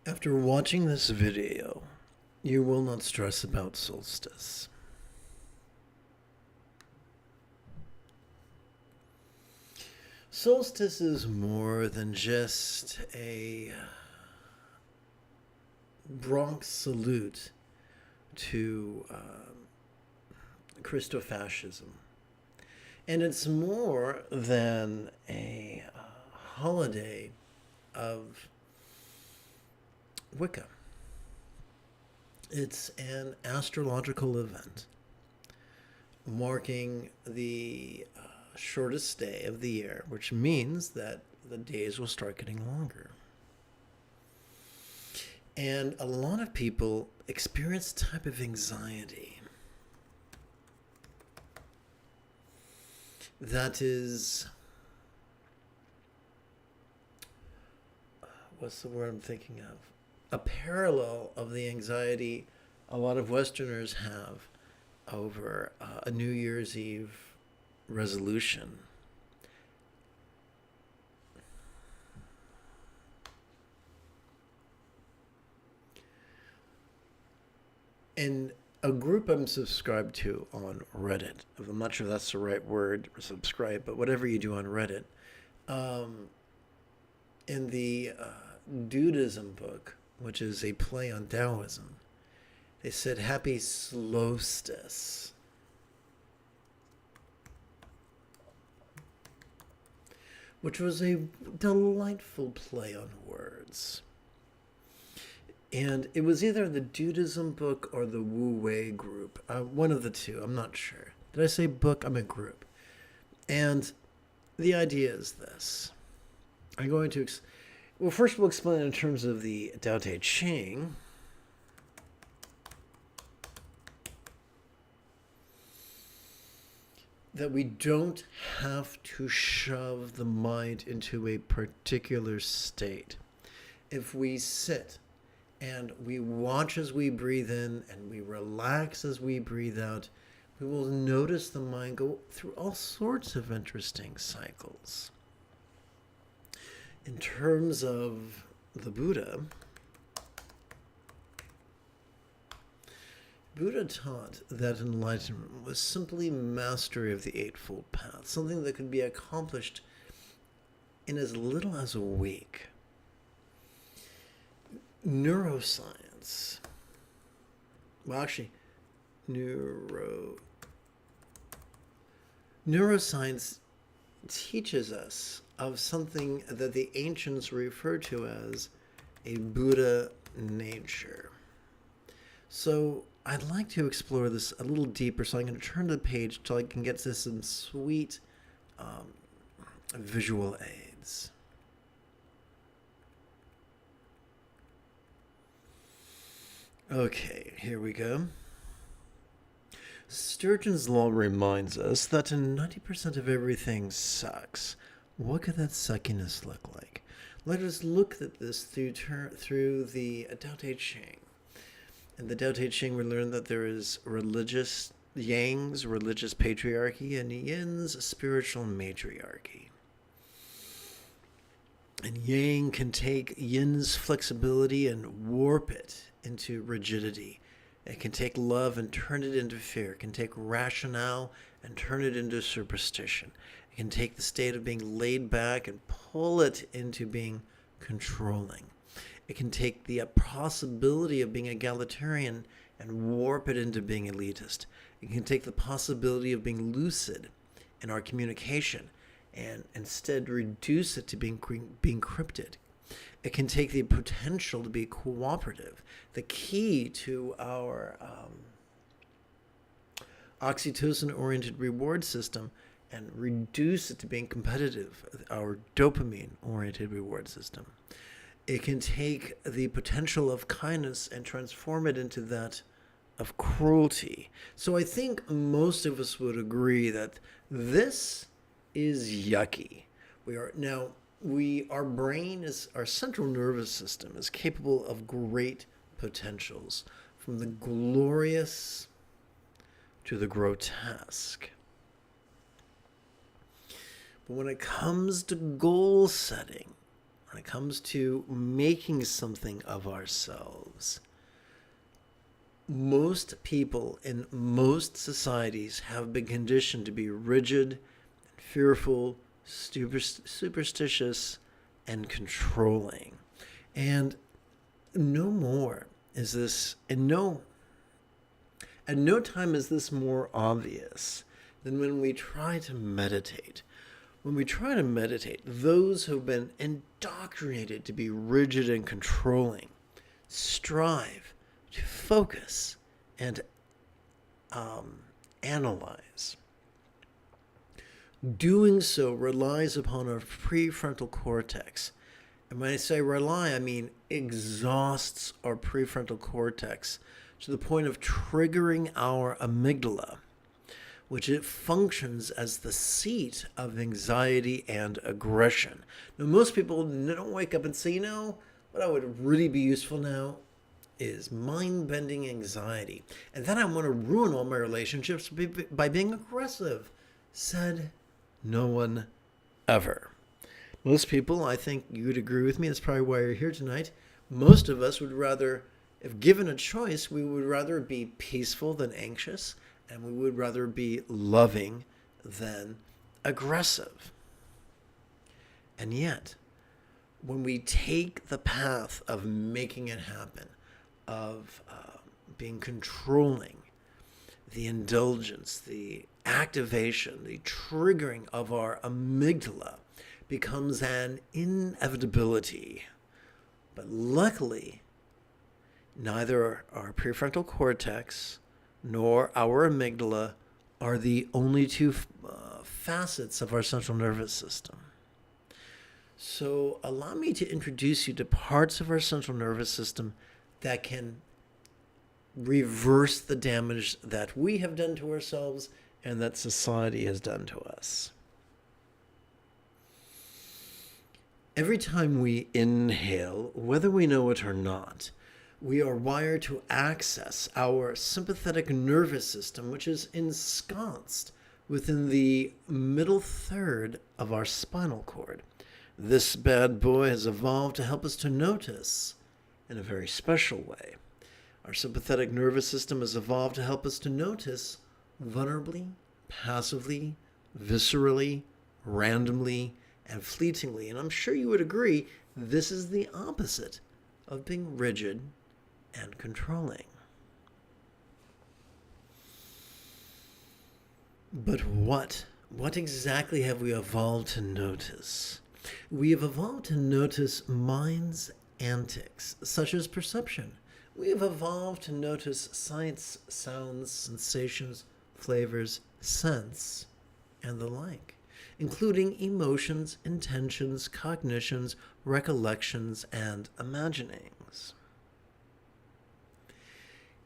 After watching this video, you will not stress about solstice. Solstice is more than just a Bronx salute to Christofascism. And it's more than a holiday of Wicca. It's an astrological event marking the shortest day of the year, which means that the days will start getting longer. And a lot of people experience a type of anxiety that is, what's the word I'm thinking of? A parallel of the anxiety a lot of Westerners have over a New Year's Eve resolution. And a group I'm subscribed to on Reddit, I'm not sure that's the right word, subscribe, but whatever you do on Reddit, in the Dudism book, which is a play on Taoism, they said happy solstice. Which was a delightful play on words. And it was either the Dudism book or the Wu Wei group. One of the two, I'm not sure. Did I say book? I meant group. And the idea is this. I'm going to... Well, first we'll explain it in terms of the Tao Te Ching. That we don't have to shove the mind into a particular state. If we sit and we watch as we breathe in and we relax as we breathe out, we will notice the mind go through all sorts of interesting cycles. In terms of the Buddha taught that enlightenment was simply mastery of the Eightfold Path, something that could be accomplished in as little as a week. Neuroscience, well, actually, neuroscience teaches us of something that the ancients referred to as a Buddha nature. So I'd like to explore this a little deeper, so I'm going to turn to the page so I can get to some sweet visual aids. Okay, here we go. Sturgeon's Law reminds us that 90% of everything sucks. What could that suckiness look like? Let us look at this through the Tao Te Ching. In the Tao Te Ching, we learn that there is Yang's religious patriarchy, and Yin's spiritual matriarchy. And Yang can take Yin's flexibility and warp it into rigidity. It can take love and turn it into fear. It can take rationale and turn it into superstition. It can take the state of being laid back and pull it into being controlling. It can take the possibility of being egalitarian and warp it into being elitist. It can take the possibility of being lucid in our communication and instead reduce it to being cryptic. It can take the potential to be cooperative, the key to our oxytocin-oriented reward system, and reduce it to being competitive, our dopamine-oriented reward system. It can take the potential of kindness and transform it into that of cruelty. So I think most of us would agree that this is yucky. Our central nervous system is capable of great potentials, from the glorious to the grotesque. But when it comes to goal setting, when it comes to making something of ourselves, most people in most societies have been conditioned to be rigid, fearful, superstitious, and controlling. And no more is this, at no time is this more obvious than when we try to meditate. When we try to meditate, those who've been indoctrinated to be rigid and controlling strive to focus and analyze. Doing so relies upon our prefrontal cortex. And when I say rely, I mean exhausts our prefrontal cortex to the point of triggering our amygdala, which it functions as the seat of anxiety and aggression. Now, most people don't wake up and say, you know, what would really be useful now is mind-bending anxiety. And then I want to ruin all my relationships by being aggressive. Said no one ever. Most people, I think you would agree with me, that's probably why you're here tonight. Most of us would rather, if given a choice, we would rather be peaceful than anxious, and we would rather be loving than aggressive. And yet, when we take the path of making it happen, of being controlling, the indulgence, the activation, the triggering of our amygdala becomes an inevitability. But luckily, neither our prefrontal cortex nor our amygdala are the only two facets of our central nervous system. So allow me to introduce you to parts of our central nervous system that can reverse the damage that we have done to ourselves and that society has done to us. Every time we inhale, whether we know it or not, we are wired to access our sympathetic nervous system, which is ensconced within the middle third of our spinal cord. This bad boy has evolved to help us to notice in a very special way. Our sympathetic nervous system has evolved to help us to notice vulnerably, passively, viscerally, randomly, and fleetingly. And I'm sure you would agree, this is the opposite of being rigid and controlling. But what exactly have we evolved to notice? We have evolved to notice mind's antics, such as perception. We have evolved to notice sights, sounds, sensations, flavors, scents, and the like, including emotions, intentions, cognitions, recollections, and imaginings.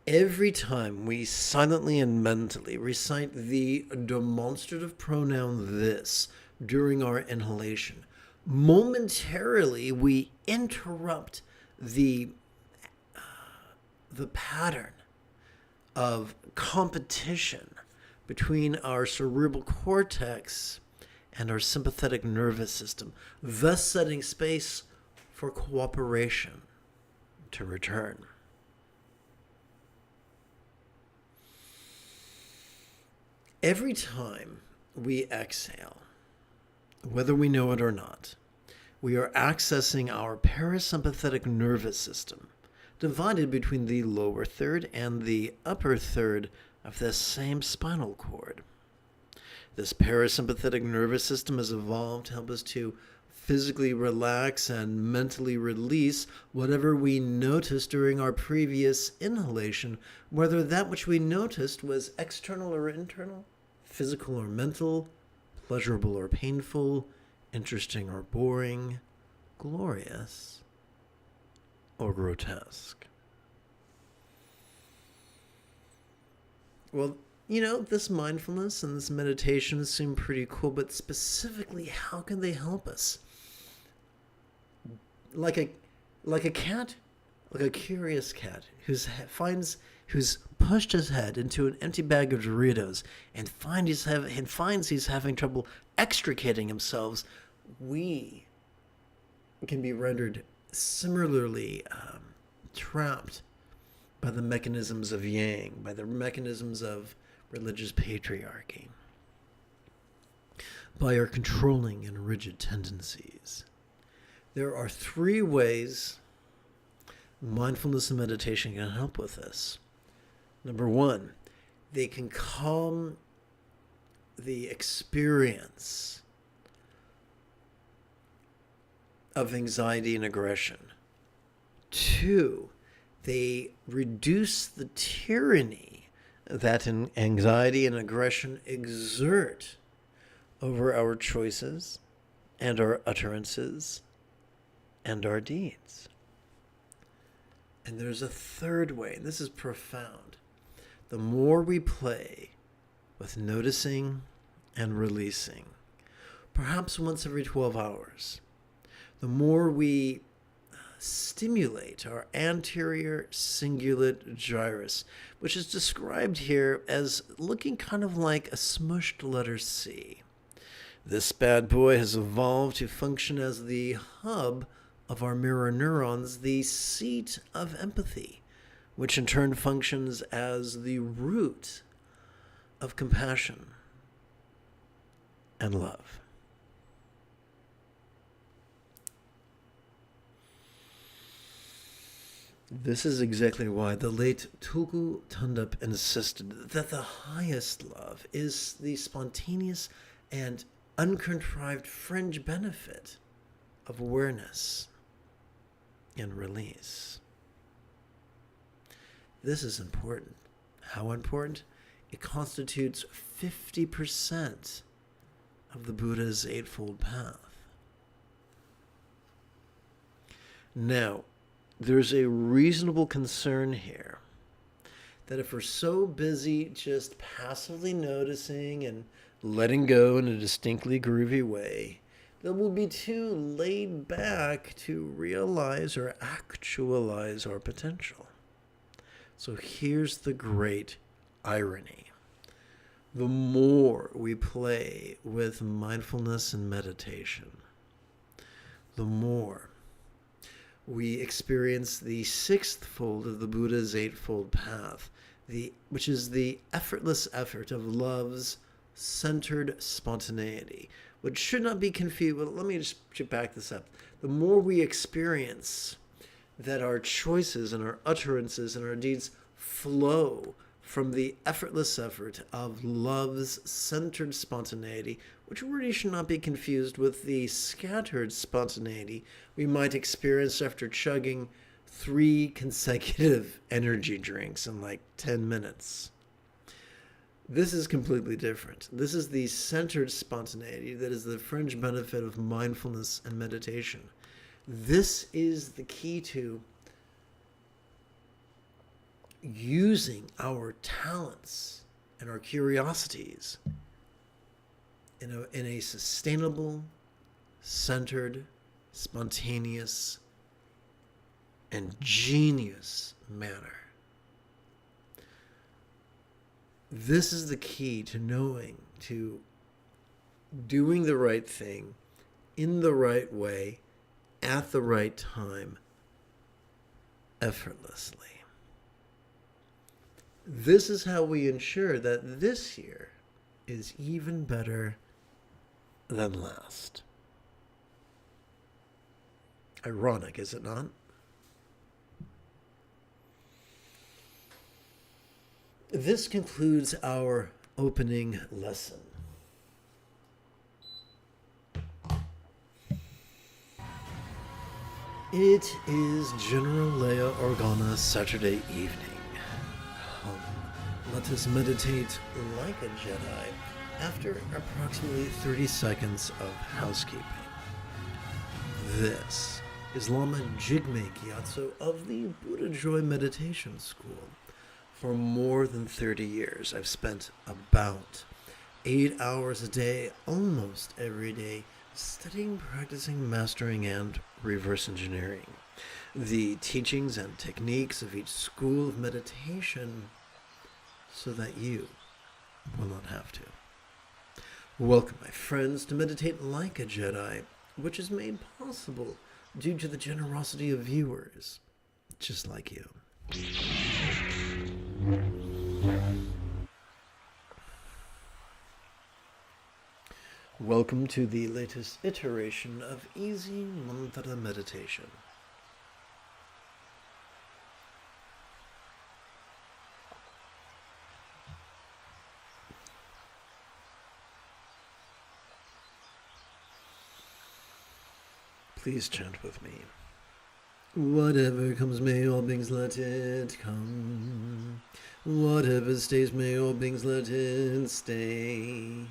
Every time we silently and mentally recite the demonstrative pronoun this during our inhalation, momentarily we interrupt the pattern of competition between our cerebral cortex and our sympathetic nervous system, thus setting space for cooperation to return. Every time we exhale, whether we know it or not, we are accessing our parasympathetic nervous system, divided between the lower third and the upper third of this same spinal cord. This parasympathetic nervous system has evolved to help us to physically relax and mentally release whatever we noticed during our previous inhalation, whether that which we noticed was external or internal, physical or mental, pleasurable or painful, interesting or boring, glorious or grotesque. Well, you know, this mindfulness and this meditation seem pretty cool, but specifically, how can they help us? Like a cat, like a curious cat who's pushed his head into an empty bag of Doritos and finds he's having trouble extricating himself. We can be rendered similarly trapped by the mechanisms of yang, by the mechanisms of religious patriarchy, by our controlling and rigid tendencies. There are 3 ways mindfulness and meditation can help with this. Number 1, they can calm the experience of anxiety and aggression. 2, they reduce the tyranny that anxiety and aggression exert over our choices and our utterances and our deeds. And there's a 3rd way, and this is profound. The more we play with noticing and releasing, perhaps once every 12 hours, the more we stimulate our anterior cingulate gyrus, which is described here as looking kind of like a smushed letter C. This bad boy has evolved to function as the hub of our mirror neurons, the seat of empathy, which in turn functions as the root of compassion and love. This is exactly why the late Tulku Thondup insisted that the highest love is the spontaneous and uncontrived fringe benefit of awareness and release. This is important. How important? It constitutes 50% of the Buddha's Eightfold Path. Now, there's a reasonable concern here that if we're so busy just passively noticing and letting go in a distinctly groovy way, that we'll be too laid back to realize or actualize our potential. So here's the great irony. The more we play with mindfulness and meditation, the more we experience the 6th fold of the Buddha's Eightfold Path, which is the effortless effort of love's centered spontaneity, which should not be confused. Well, let me just back this up. The more we experience that our choices and our utterances and our deeds flow from the effortless effort of love's centered spontaneity, which really should not be confused with the scattered spontaneity we might experience after chugging 3 consecutive energy drinks in like 10 minutes. This is completely different. This is the centered spontaneity that is the fringe benefit of mindfulness and meditation. This is the key to using our talents and our curiosities in a sustainable, centered, spontaneous, and genius manner. This is the key to doing the right thing in the right way at the right time effortlessly. This is how we ensure that this year is even better than last. Ironic, is it not? This concludes our opening lesson. It is General Leia Organa Saturday evening. Let us meditate like a Jedi after approximately 30 seconds of housekeeping. This is Lama Jigme Gyatso of the Buddha Joy Meditation School. For more than 30 years, I've spent about 8 hours a day, almost every day, studying, practicing, mastering, and reverse engineering the teachings and techniques of each school of meditation so that you will not have to. Welcome, my friends, to Meditate Like a Jedi, which is made possible due to the generosity of viewers, just like you. Welcome to the latest iteration of Easy Mantra Meditation. Please chant with me. Whatever comes, may all beings let it come. Whatever stays, may all beings let it stay.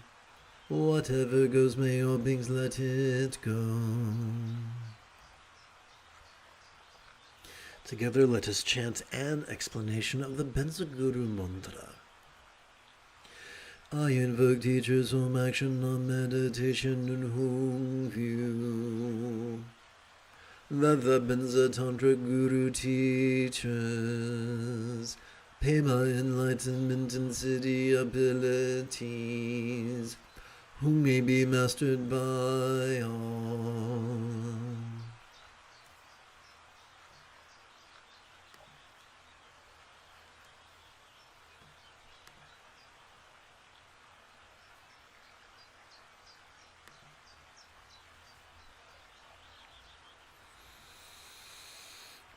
Whatever goes, may all beings let it go. Together, let us chant an explanation of the Benzaguru mantra. I invoke teachers home action on meditation and home view. That the Benza Tantra Guru teaches pay my enlightenment and city abilities, who may be mastered by all.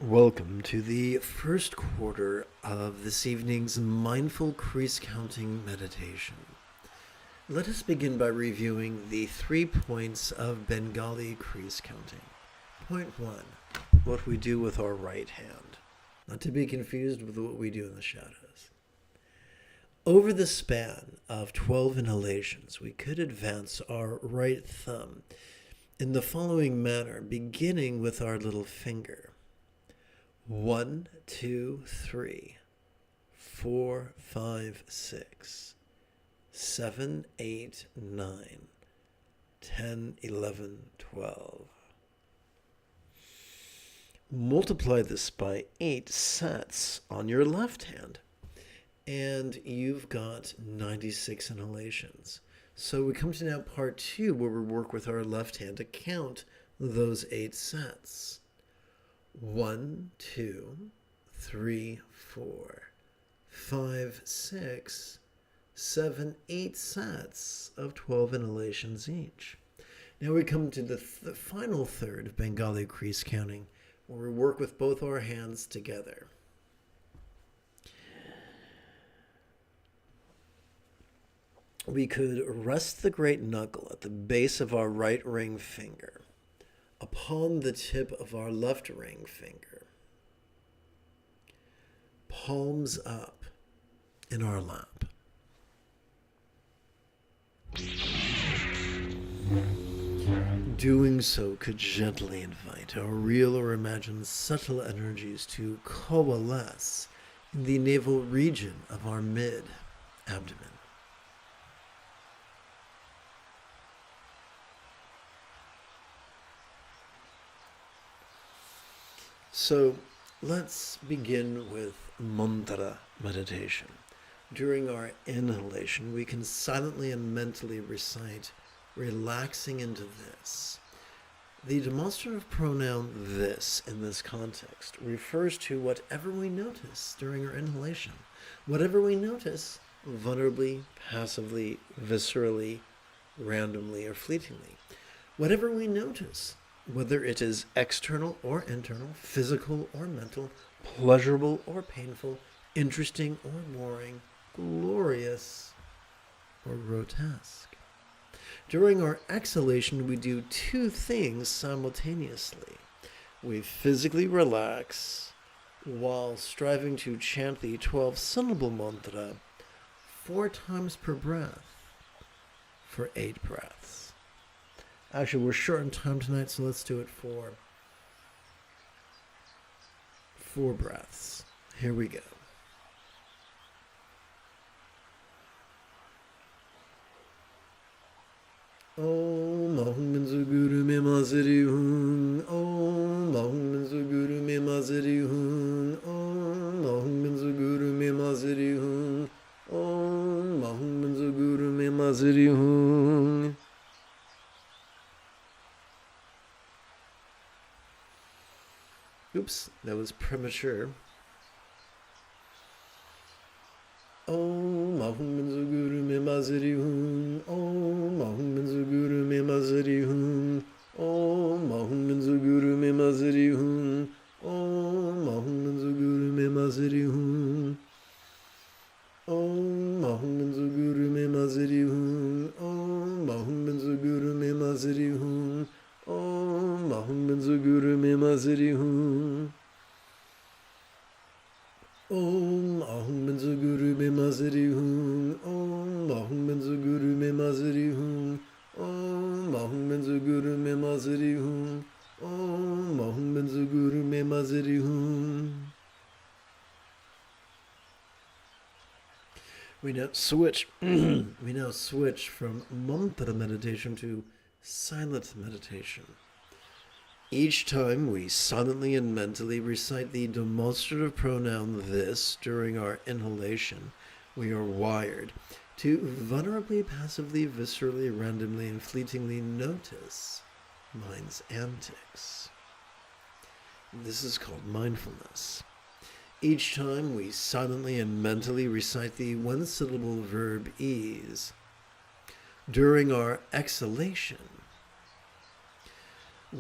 Welcome to the first quarter of this evening's mindful crease counting meditation. Let us begin by reviewing the 3 points of Bengali crease counting. Point 1, what we do with our right hand, not to be confused with what we do in the shadows. Over the span of 12 inhalations, we could advance our right thumb in the following manner, beginning with our little finger. 1, 2, 3, 4, 5, 6, 7, 8, 9, 10, 11, 12. Multiply this by 8 sets on your left hand, and you've got 96 inhalations. So we come to now part 2, where we work with our left hand to count those 8 sets. 1, 2, 3, 4, 5, 6, 7, 8 sets of 12 inhalations each. Now we come to the final third of Bengali crease counting, where we work with both our hands together. We could rest the great knuckle at the base of our right ring finger upon the tip of our left ring finger, palms up in our lap. Doing so could gently invite our real or imagined subtle energies to coalesce in the navel region of our mid-abdomen. So let's begin with mantra meditation. During our inhalation, we can silently and mentally recite, relaxing into this. The demonstrative pronoun this in this context refers to whatever we notice during our inhalation. Whatever we notice, vulnerably, passively, viscerally, randomly, or fleetingly. Whatever we notice, whether it is external or internal, physical or mental, pleasurable or painful, interesting or boring, glorious or grotesque. During our exhalation, we do 2 things simultaneously. We physically relax while striving to chant the 12-syllable mantra 4 times per breath for 8 breaths. Actually, we're short on time tonight, so let's do it for 4 breaths. Here we go. Om Ahum Guru Me Maziri Hun. Om Ahum Guru Me Maziri Hun. Om Ahum Guru Me Maziri Hun. Om Ahum Guru Me Maziri Hun. Oops, that was premature. Om Ahum Menzuguru Me Maziri Hun. Om Ahum Menzuguru Me Maziri Hun. Om Ahum Menzuguru Me Maziri Hun. Om Ahum Menzuguru Me Maziri Hun. Om Ahum Menzuguru Me Maziri Hun. Om Ahum Menzuguru Me Maziri Hun. Om Ahum Menzuguru Me Maziri Hun. Om Ahum Menzuguru Me Maziri Hun. Om Ahum Menzuguru Me Maziri Hun. Om Ahum Menzuguru Me Maziri Hun. Om Ahum Menzuguru Me Maziri Hun. We now switch. We now switch from mantra meditation to silent meditation. Each time we silently and mentally recite the demonstrative pronoun this during our inhalation, we are wired to vulnerably, passively, viscerally, randomly, and fleetingly notice mind's antics. This is called mindfulness. Each time we silently and mentally recite the one-syllable verb ease during our exhalation,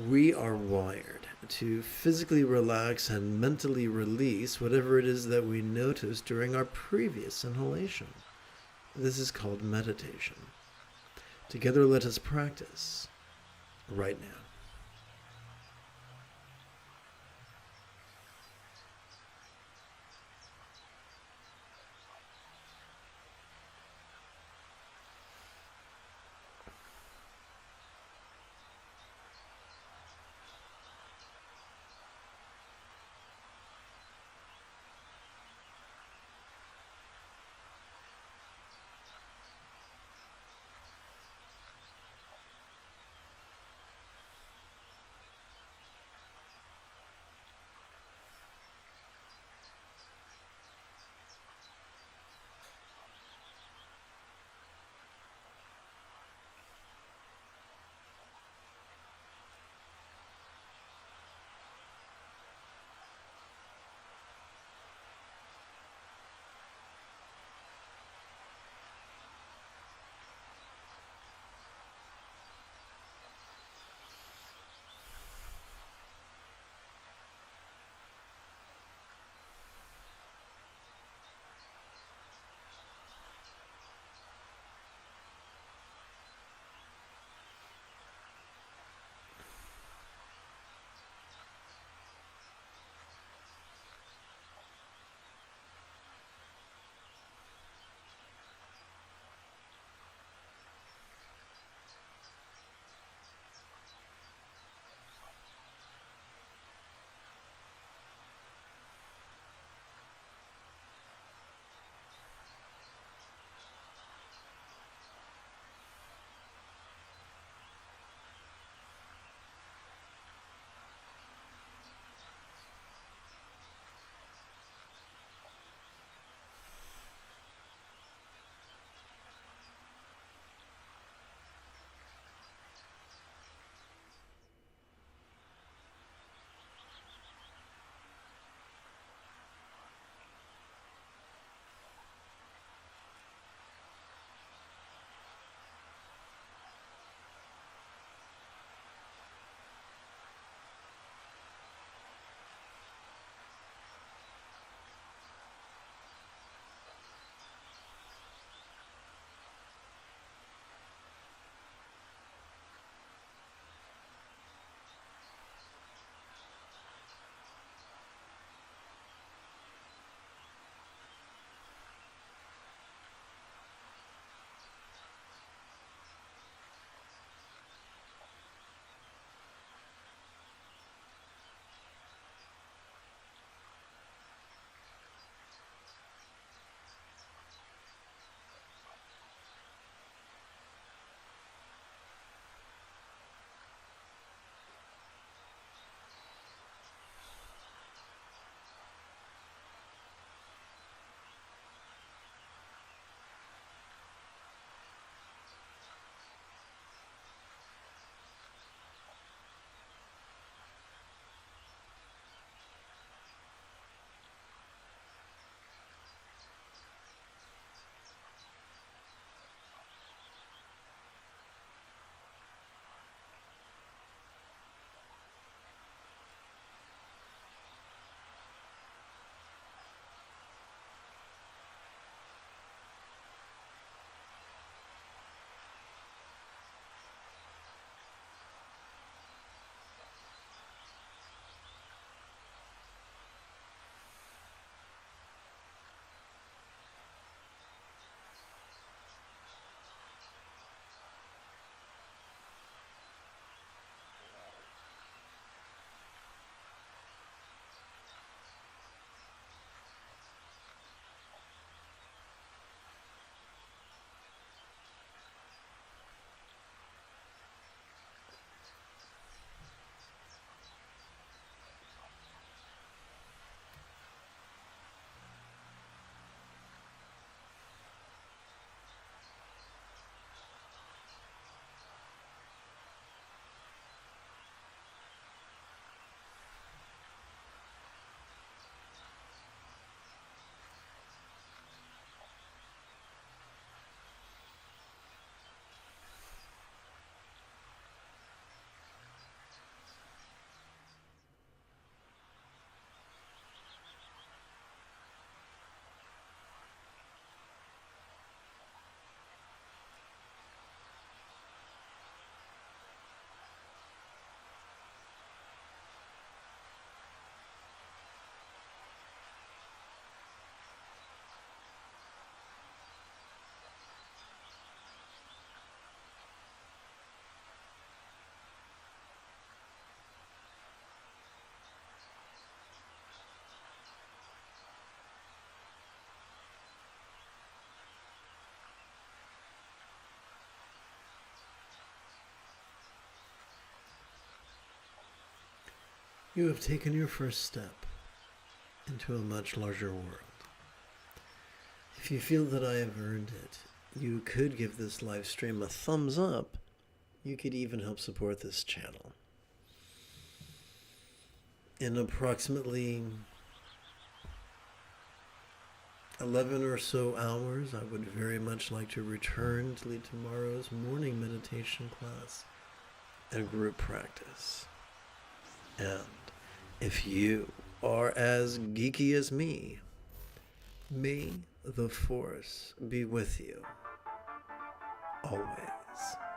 we are wired to physically relax and mentally release whatever it is that we noticed during our previous inhalation. This is called meditation. Together, let us practice right now. You have taken your first step into a much larger world. If you feel that I have earned it, you could give this live stream a thumbs up. You could even help support this channel. In approximately 11 or so hours, I would very much like to return to lead tomorrow's morning meditation class and group practice. And if you are as geeky as me, may the Force be with you always.